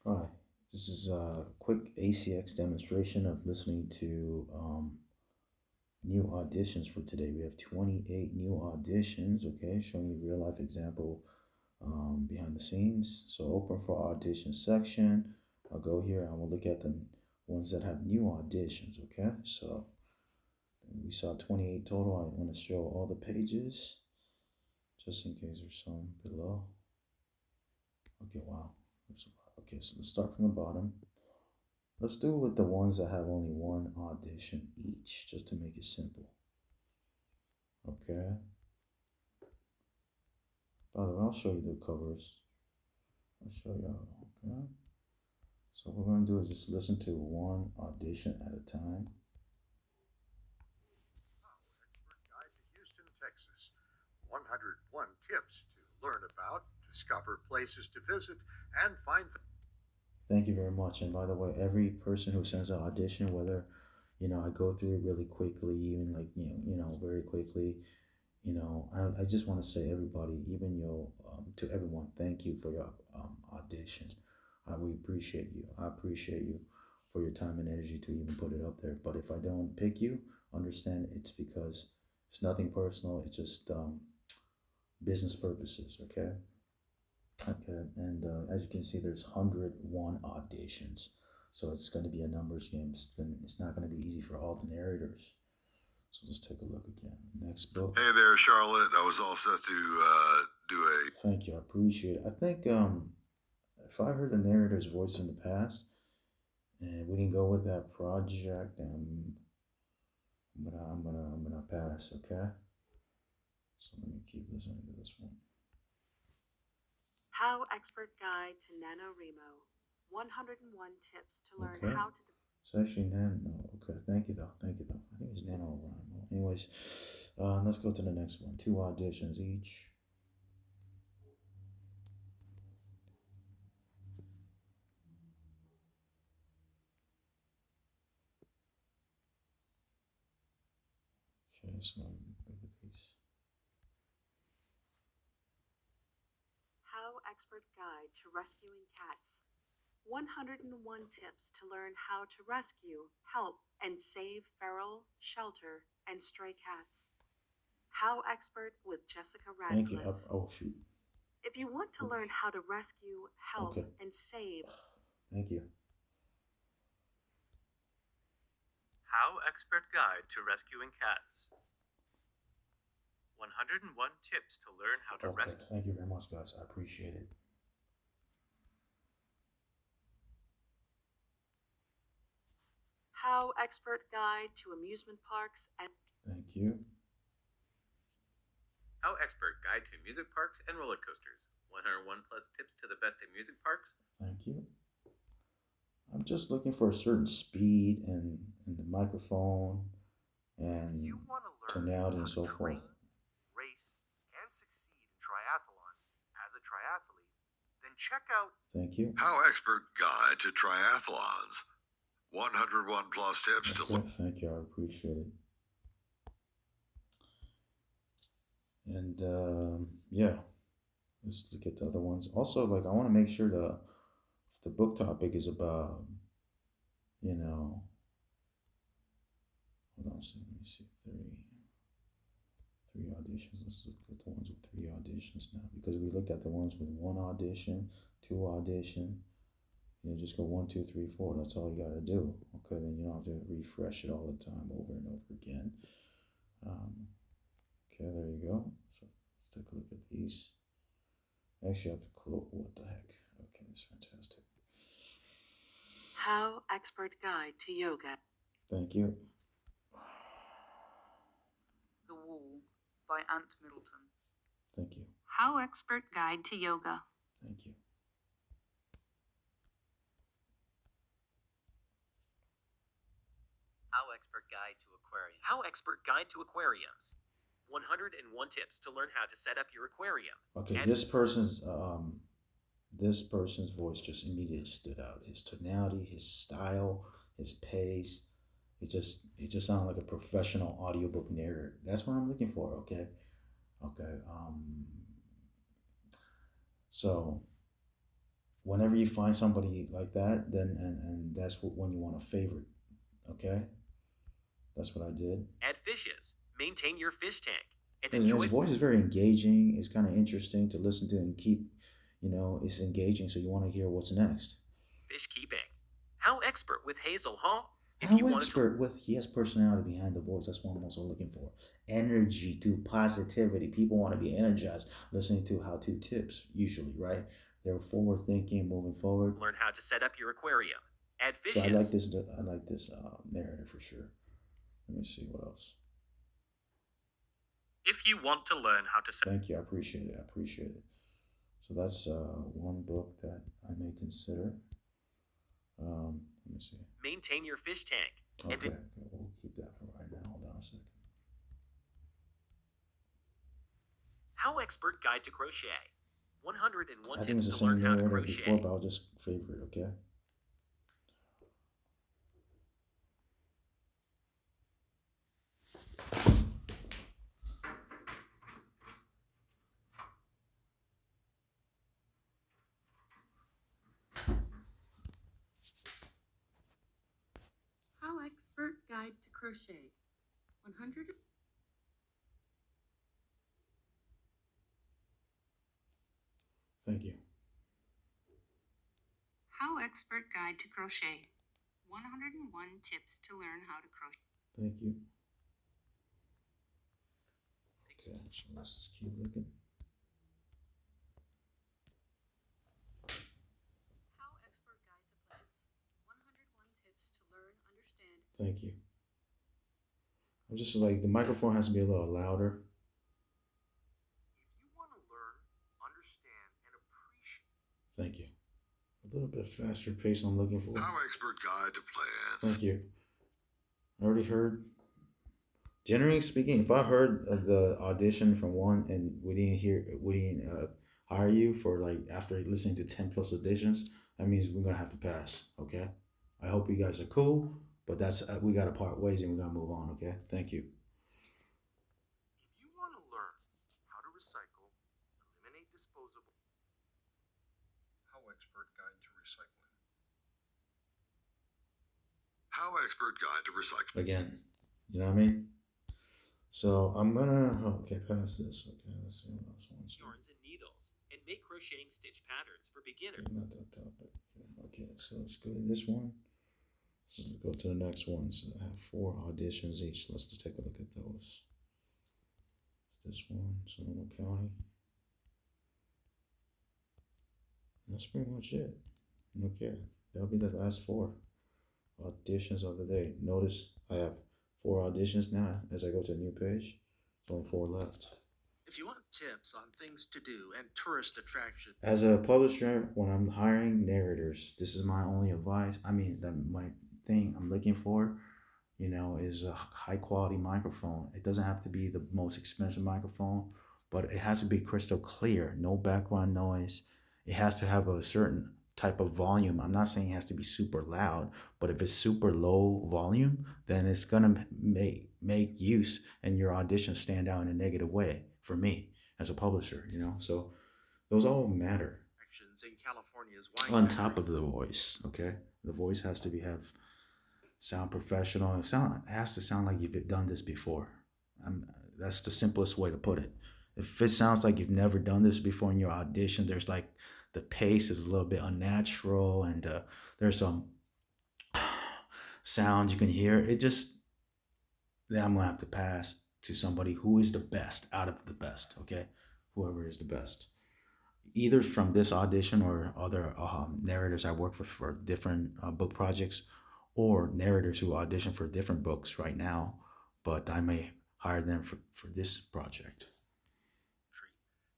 Hi, this is a quick ACX demonstration of listening to new auditions for today. We have 28 new auditions, okay, showing you real life example behind the scenes. So open for audition section. I'll go here and we'll look at the ones that have new auditions, okay? So we saw 28 total. I want to show all the pages just in case there's some below. Okay, wow, there's a lot. Okay, so let's start from the bottom. Let's do it with the ones that have only one audition each, just to make it simple. Okay. By the way, I'll show you the covers. I'll show you. Okay. So what we're going to do is just listen to one audition at a time. Guide to Houston, Texas. 101 tips to learn about, discover places to visit, and find them. Thank you very much. And by the way, every person who sends an audition, whether I go through it really quickly, even like very quickly. I just want to say everybody, even to everyone, thank you for your audition. We appreciate you. I appreciate you for your time and energy to even put it up there. But if I don't pick you, understand it's because it's nothing personal. It's just business purposes. Okay. Okay. And as you can see, there's 101 auditions. So it's going to be a numbers game. It's not going to be easy for all the narrators. So let's take a look again. Next book. Hey there, Charlotte. I was all set to do a. Thank you. I appreciate it. I think if I heard a narrator's voice in the past and we didn't go with that project, I'm gonna pass. Okay. So let me keep listening to this one. HowExpert Guide to NaNoWriMo. 101 Tips to Learn Okay. How to. It's actually Nano. Okay. Thank you though. Thank you though. I think it's NaNoWriMo. Anyways, let's go to the next one. 2 auditions each. Okay. So let me look at these. HowExpert Guide to Rescuing Cats. 101 Tips to Learn How to Rescue, Help, and Save Feral, Shelter, and Stray Cats. HowExpert with Jessica Thank you. Radcliffe. Oh shoot. If you want to learn how to rescue, help, Okay. and save. Thank you. HowExpert Guide to Rescuing Cats. 101 Tips to Learn How to Okay. Rescue. Thank you very much, guys. I appreciate it. HowExpert Guide to Amusement Parks and. Thank you. HowExpert Guide to Amusement Parks and Roller Coasters. 101 plus tips to the best amusement parks. Thank you. I'm just looking for a certain speed and the microphone and You want to learn tonality how and to so train, forth. race, and succeed in triathlons as a triathlete, then check out Thank you. HowExpert Guide to Triathlons. 101 plus tips to Okay, thank you. I appreciate it. And yeah, let's look at the other ones. Also, like I want to make sure the book topic is about, hold on, so let me see, three auditions. Let's look at the ones with 3 auditions now, because we looked at the ones with 1 audition, 2 audition. Just go 1, 2, 3, 4. That's all you gotta do. Okay, then you don't have to refresh it all the time over and over again. Okay, there you go. So let's take a look at these. Actually, I have to close. What the heck? Okay, that's fantastic. HowExpert Guide to Yoga. Thank you. The Wall by Ant Middleton. Thank you. HowExpert Guide to Yoga. Thank you. HowExpert Guide to Aquariums. HowExpert Guide to Aquariums. 101 tips to learn how to set up your aquarium. Okay, And this person's voice just immediately stood out. His tonality, his style, his pace. It just sounded like a professional audiobook narrator. That's what I'm looking for. Okay. Okay. So whenever you find somebody like that, then and that's when you want a favorite. Okay, that's what I did. Add fishes. Maintain your fish tank. And And his enjoy voice is very engaging. It's kind of interesting to listen to and keep. It's engaging, so you want to hear what's next. fish keeping. How expert with Hazel, huh? If How you wanted to expert with he has personality behind the voice. That's what I'm also looking for. Energy to positivity. People want to be energized listening to how-to tips. Usually, right? They're forward thinking, moving forward. learn how to set up your aquarium. Add So fishes. I like this narrator for sure. Let me see what else. If you want to learn how to set Thank you. I appreciate it. I appreciate it. So that's one book that I may consider. Let me see. maintain your fish tank. And Okay, we'll keep that for right now. Hold on a second. How Expert Guide to Crochet. 101 I think it's tips the to learn same how to narrator crochet. before, but I'll just favorite, okay? HowExpert Guide to Crochet. 100. Thank you. HowExpert Guide to Crochet. 101 tips to learn how to crochet. Thank you. Okay, so let's just keep looking. HowExpert Guide to Plants. 101 tips to learn, understand. Thank you. I'm just like, the microphone has to be a little louder. If you want to learn, understand, and appreciate. Thank you. A little bit faster pace I'm looking for. HowExpert Guide to Plants. Thank you. I already heard. Generally speaking, if I heard the audition from one and we didn't hire you for like after listening to 10 plus auditions, that means we're gonna have to pass. Okay. I hope you guys are cool, but that's we gotta part ways and we gotta move on. Okay. Thank you. If you want to learn how to recycle, eliminate disposable. HowExpert Guide to Recycling. HowExpert Guide to Recycling. Again, you know what I mean? So I'm gonna pass this. Okay, let's see what else I want to. Yarns and needles. And make crocheting stitch patterns for beginners. Not that topic. Okay, so let's go to this one. So let's go to the next one. So I have 4 auditions each. Let's just take a look at those. This one, Sonoma County. That's pretty much it. Okay, that'll be the last 4 auditions of the day. Notice I have 4 auditions now as I go to a new page. There's only 4 left. If you want tips on things to do and tourist attractions, As a publisher, when I'm hiring narrators, this is my only advice. My thing I'm looking for, is a high quality microphone. It doesn't have to be the most expensive microphone, but it has to be crystal clear, no background noise. It has to have a certain type of volume. I'm not saying it has to be super loud, but if it's super low volume, then it's gonna make use and your audition stand out in a negative way for me as a publisher. So those all matter. in California's wine On country. top of the voice, okay, the voice has to have sound professional. It has to sound like you've done this before. That's the simplest way to put it. If it sounds like you've never done this before in your audition, there's like the pace is a little bit unnatural, and there's some sounds you can hear. Then I'm gonna have to pass to somebody who is the best out of the best. Okay, whoever is the best, either from this audition or other narrators I work with for different book projects, or narrators who audition for different books right now, but I may hire them for this project.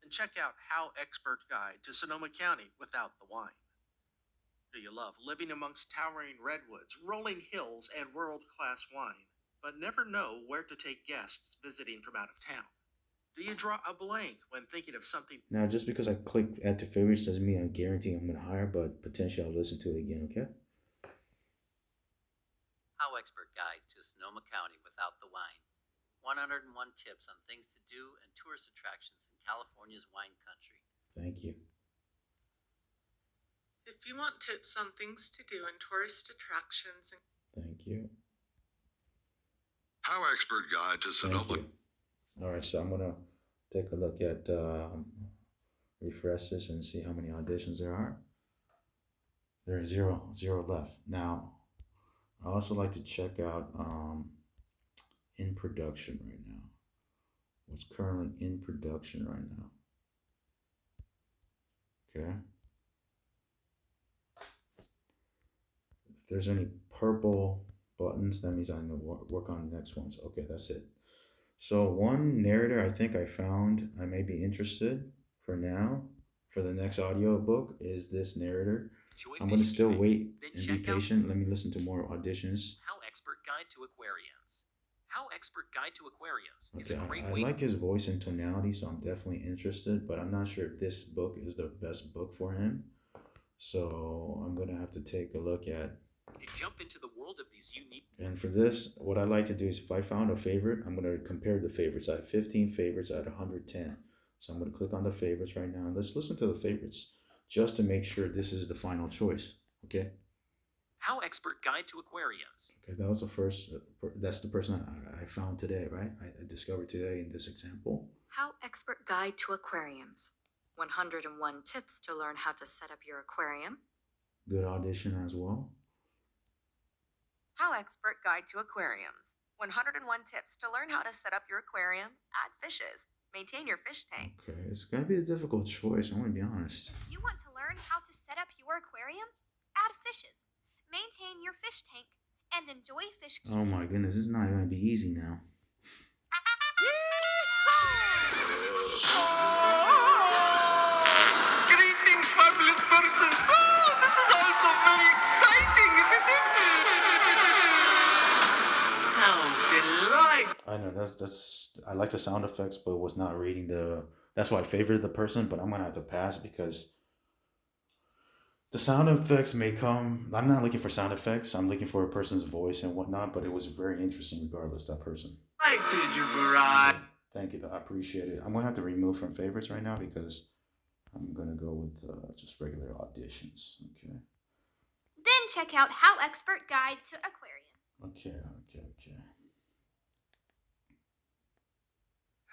And check out HowExpert Guide to Sonoma County without the wine. Do you love living amongst towering redwoods, rolling hills, and world-class wine, but never know where to take guests visiting from out of town? Do you draw a blank when thinking of something? Now, just because I click add to favorites doesn't mean I guarantee I'm going to hire, but potentially I'll listen to it again, okay? HowExpert Guide to Sonoma County without the wine. 101 tips on things to do and tourist attractions in California's wine country. Thank you. If you want tips on things to do in tourist attractions and Thank you. HowExpert Guide to Thank Sonoma. you. All right, so I'm gonna take a look at refresh this and see how many auditions there are. There are zero left. Now, I also like to check out in production right now. What's currently in production right now? Okay. If there's any purple buttons, that means I know work on the next ones. Okay, that's it. So one narrator I think I found I may be interested for now. For the next audiobook is this narrator. Enjoy I'm gonna fish still keeping. wait Then and be check out patient. Let me listen to more auditions. HowExpert Guide to Aquariums. HowExpert Guide to Aquariums is Okay, a great I way. like his voice and tonality, so I'm definitely interested, but I'm not sure if this book is the best book for him. So I'm gonna have to take a look at. To jump into the world of these unique. And for this, what I like to do is if I found a favorite, I'm gonna compare the favorites. I have 15 favorites out of 110. So I'm gonna click on the favorites right now. And let's listen to the favorites just to make sure this is the final choice. Okay. HowExpert Guide to Aquariums. Okay, that was the first. That's the person I found today, right? I discovered today in this example. HowExpert Guide to Aquariums. 101 tips to learn how to set up your aquarium. Good audition as well. HowExpert Guide to Aquariums. 101 tips to learn how to set up your aquarium, add fishes, maintain your fish tank. Okay, it's gonna be a difficult choice. I'm gonna be honest. You want to learn how to set up your aquarium? Add fishes, maintain your fish tank, and enjoy fish keeping. Oh my goodness, this is not gonna be easy now. Greetings, fabulous persons. This is also very exciting, isn't it? Sound delight. I know that's I like the sound effects, but was not reading the. That's why I favored the person, but I'm gonna have to pass because the sound effects may come. I'm not looking for sound effects. I'm looking for a person's voice and whatnot. But it was very interesting, regardless. That person. I did you right. Thank you. I appreciate it. I'm gonna have to remove from favorites right now because I'm gonna go with just regular auditions. Okay. Then check out HowExpert Guide to Aquariums. Okay.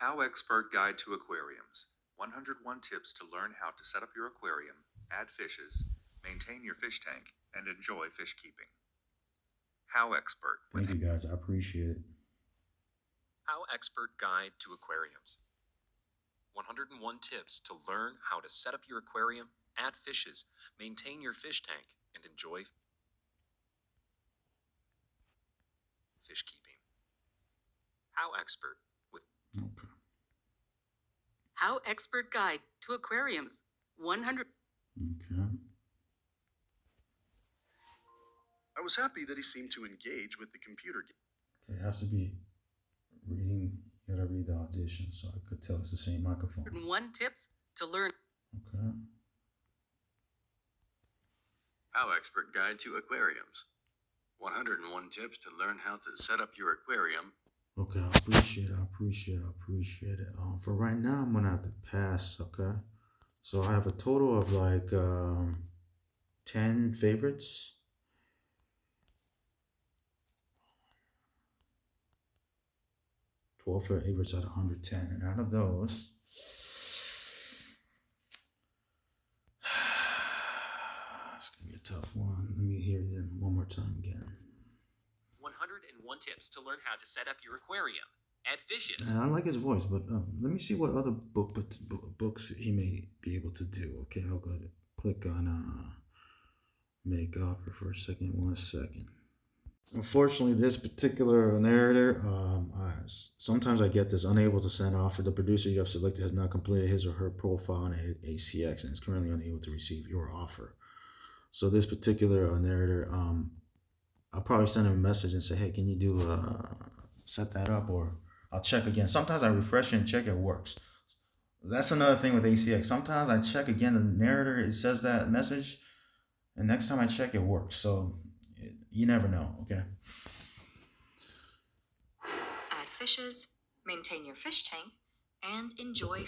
HowExpert Guide to Aquariums. 101 tips to learn how to set up your aquarium, add fishes, maintain your fish tank, and enjoy fish keeping. HowExpert. Thank you guys. I appreciate it. HowExpert Guide to Aquariums. 101 tips to learn how to set up your aquarium, add fishes, maintain your fish tank, and enjoy fish keeping. HowExpert with Okay. HowExpert Guide to Aquariums. 100. Okay. I was happy that he seemed to engage with the computer game. Okay, it has to be reading. You gotta read the audition, so I could tell it's the same microphone. 101 tips to learn. Okay. HowExpert Guide to Aquariums. 101 tips to learn how to set up your aquarium. Okay, I appreciate it. For right now, I'm gonna have to pass. Okay. So I have a total of like 10 favorites. Favorites out of 110, and out of those, it's gonna be a tough one. Let me hear them one more time again. 101 tips to learn how to set up your aquarium. Add fishes. And I like his voice, but let me see what other books he may be able to do. Okay, I'll go to click on make offer for a second. 1 second. Unfortunately, this particular narrator, sometimes I get this: unable to send offer. The producer you have selected has not completed his or her profile on ACX and is currently unable to receive your offer. So this particular narrator, I'll probably send him a message and say, hey, can you do set that up, or I'll check again. Sometimes I refresh and check it works. That's another thing with ACX. Sometimes I check again the narrator, it says that message, and next time I check it works. So you never know, okay? Add fishes, maintain your fish tank, and enjoy.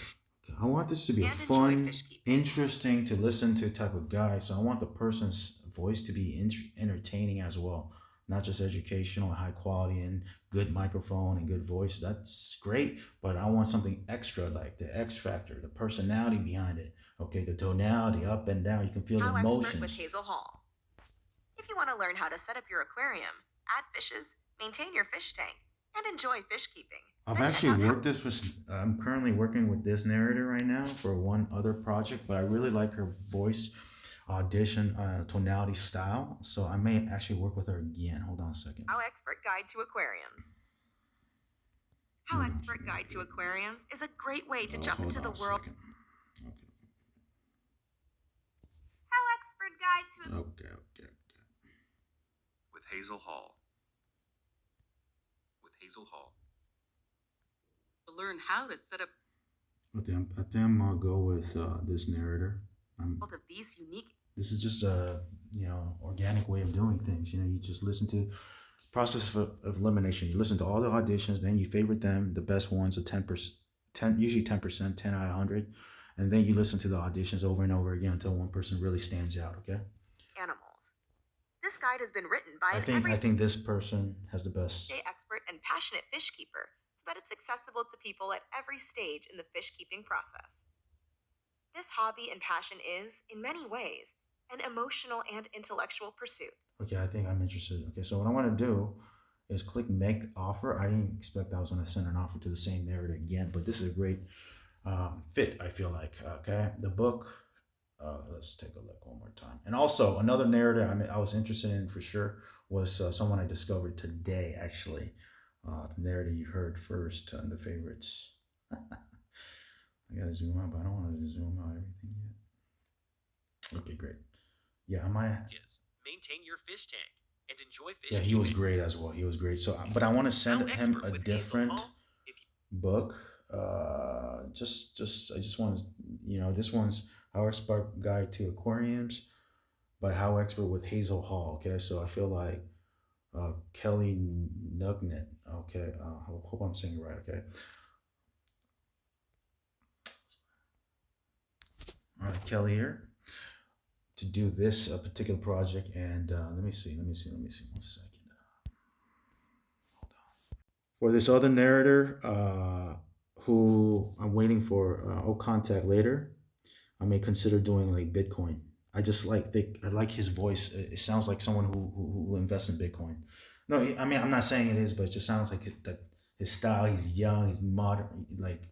I want this to be a and enjoy fun, fish keeping. interesting to listen to type of guy. So I want the person's voice to be entertaining as well, not just educational, high quality, and good microphone and good voice. That's great, but I want something extra, like the X factor, the personality behind it. Okay, the tonality, up and down. You can feel the How Expert with emotions. Hazel Hall. If you want to learn how to set up your aquarium, add fishes, maintain your fish tank, and enjoy fish keeping, I've then check actually out worked this with. I'm currently working with this narrator right now for one other project, but I really like her voice, audition, tonality, style. So I may actually work with her again. Hold on a second. How Expert Guide to Aquariums. How Expert Guide to Aquariums is a great way to jump into the world. How Expert Guide to Okay. With Hazel Hall. With Hazel Hall. To learn how to set up. I think I'm gonna go with this narrator. of these unique. This is just a organic way of doing things. You just listen to process of elimination. You listen to all the auditions, then you favorite them, the best ones, a 10%, usually 10%, 10 out of 100, and then you listen to the auditions over and over again until one person really stands out. Okay. Animals. This guide has been written by I think this person has the best. everyday expert and passionate fish keeper, so that it's accessible to people at every stage in the fish keeping process. This hobby and passion is, in many ways, an emotional and intellectual pursuit. Okay, I think I'm interested. Okay, so what I want to do is click make offer. I didn't expect I was going to send an offer to the same narrator again, but this is a great fit, I feel like. Okay, the book. Let's take a look one more time. And also another narrator I was interested in for sure was someone I discovered today, actually. The narrator you heard first in the favorites. I gotta zoom out, but I don't want to zoom out everything yet. Okay, great. Yeah, I might. Yes. Maintain your fish tank and enjoy fish. Yeah, he was great as well. He was great. So, but I want to send him a different book. I just want to, this one's HowExpert Guide to Aquariums by HowExpert with Hazel Hall. Okay, so I feel like Kelly Nugnet. Okay, I hope I'm saying it right. Okay. All right, Kelly here to do this particular project, and let me see 1 second. Hold on. For this other narrator, who I'm waiting for, I'll contact later. I may consider doing like Bitcoin. I like his voice. It sounds like someone who invests in Bitcoin. No, I mean I'm not saying it is, but it just sounds like his style. He's young. He's modern. Like.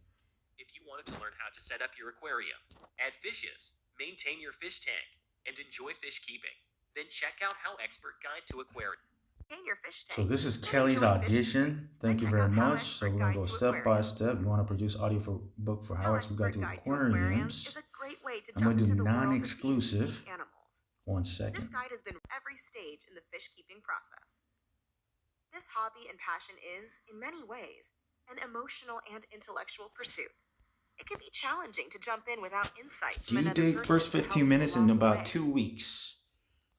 If you wanted to learn how to set up your aquarium, add fishes, maintain your fish tank, and enjoy fish keeping, then check out HowExpert Guide to Aquarium. Your fish tank. So this is Kelly's audition. Thank you very much. So we're gonna go step by step. You want to produce audio book for HowExpert Guide to Aquariums. Is a great way to I'm gonna jump do into the world of non-exclusive. these unique animals. 1 second. This guide has been every stage in the fish keeping process. This hobby and passion is, in many ways, an emotional and intellectual pursuit. It can be challenging to jump in without insight from Due another date person first to help 15 you minutes in along the about way. 2 weeks,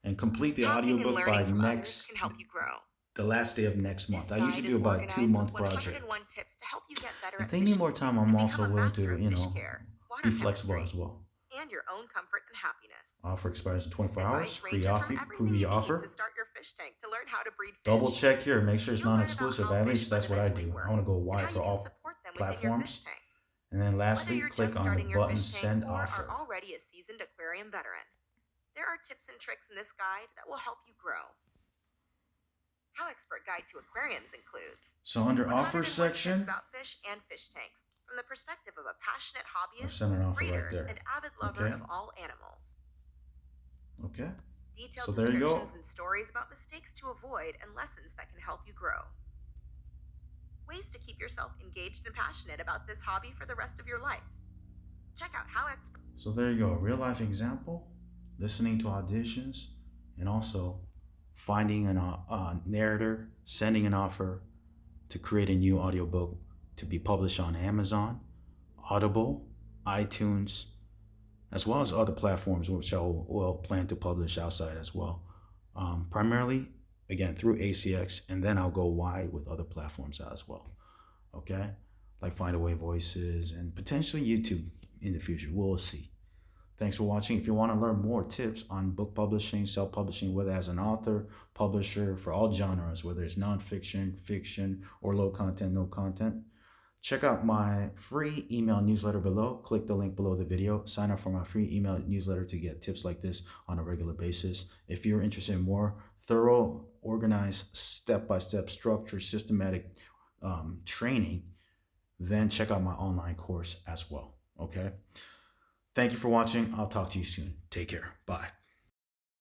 and complete the Talking and audiobook learning by from others next can help you grow. the last day of next month. This I usually guide do is about a organized 2-month with project. 101 tips to help you get better If at they fish need more keeping time, I'm and also become a willing master to, of fish care, water be flexible chemistry, as well. and your own comfort and happiness. Offer expires in 24 hours. Advice ranges from everything you need Pre-offer. to start your fish tank to learn how to breed fish. Double check here. Make sure it's You'll learn non-exclusive. about how At fish least that's what I fundamentally do. work I want to go and wide how for you can all support them within your fish platforms. tank. And then Whether lastly, you're click just on the starting your button fish tank Send or Offer. are already a seasoned aquarium veteran, there are tips and tricks in this guide that will help you grow. HowExpert Guide to Aquariums includes So under 101 offer tips section, about fish and fish tanks from the perspective of a passionate I've hobbyist, sent an offer breeder, right there. and avid lover Okay. of all animals. Okay. Detailed So there you go. descriptions and stories about mistakes to avoid and lessons that can help you grow. Ways to keep yourself engaged and passionate about this hobby for the rest of your life. Check out HowExpert. So there you go. Real life example, listening to auditions, and also finding a narrator, sending an offer to create a new audiobook to be published on Amazon, Audible, iTunes, as well as other platforms which I will plan to publish outside as well. Primarily, again, through ACX, and then I'll go wide with other platforms as well. Okay? Like Findaway Voices and potentially YouTube in the future. We'll see. Thanks for watching. If you want to learn more tips on book publishing, self-publishing, whether as an author, publisher, for all genres, whether it's nonfiction, fiction, or low content, no content, check out my free email newsletter below. Click the link below the video. Sign up for my free email newsletter to get tips like this on a regular basis. If you're interested in more thorough, organized, step-by-step, structured, systematic training, then check out my online course as well. Okay? Thank you for watching. I'll talk to you soon. Take care. Bye.